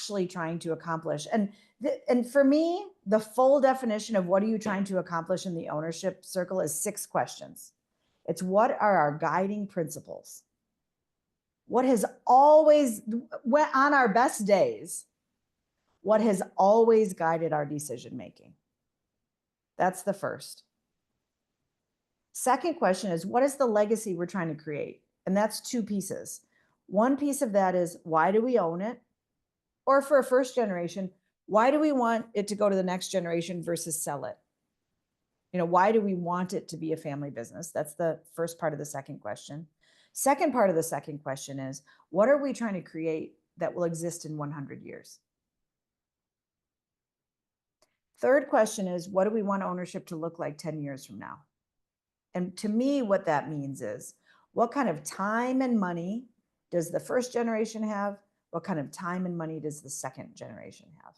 actually trying to accomplish? And for me, the full definition of what are you trying to accomplish in the ownership circle is 6 questions. It's what are our guiding principles? What has always, on our best days, what has always guided our decision making? That's the first. Second question is, what is the legacy we're trying to create? And that's 2 pieces. One piece of that is, why do we own it? Or for a first generation, why do we want it to go to the next generation versus sell it? Why do we want it to be a family business? That's the first part of the second question. Second part of the second question is, what are we trying to create that will exist in 100 years? Third question is, what do we want ownership to look like 10 years from now? And to me, what that means is, what kind of time and money does the first generation have? What kind of time and money does the second generation have?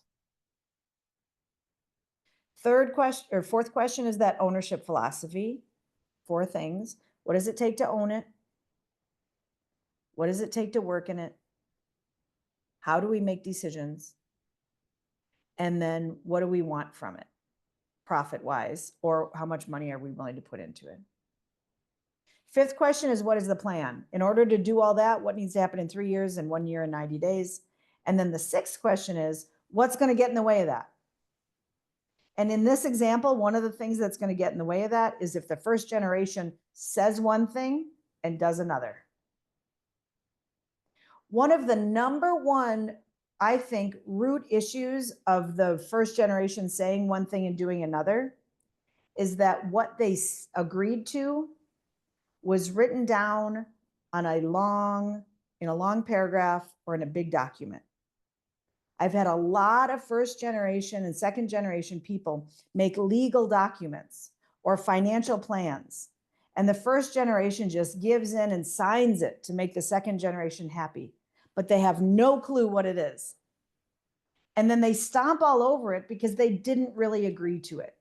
Third question or fourth question is that ownership philosophy. 4 things. What does it take to own it? What does it take to work in it? How do we make decisions? And then what do we want from it, profit-wise, or how much money are we willing to put into it? Fifth question is, what is the plan? In order to do all that, what needs to happen in 3 years and 1 year and 90 days? And then the sixth question is, what's going to get in the way of that? And in this example, one of the things that's going to get in the way of that is if the first generation says one thing and does another. One of the number one, I think, root issues of the first generation saying one thing and doing another is that what they agreed to was written down on in a long paragraph or in a big document. I've had a lot of first generation and second generation people make legal documents or financial plans. And the first generation just gives in and signs it to make the second generation happy, but they have no clue what it is. And then they stomp all over it because they didn't really agree to it.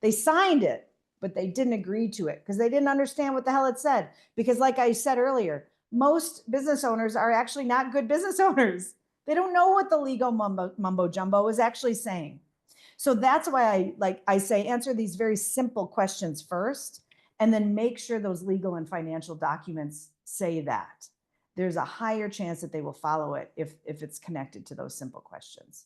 They signed it, but they didn't agree to it because they didn't understand what the hell it said. Because like I said earlier, most business owners are actually not good business owners. They don't know what the legal mumbo jumbo is actually saying. So that's why I say answer these very simple questions first, and then make sure those legal and financial documents say that. There's a higher chance that they will follow it if it's connected to those simple questions.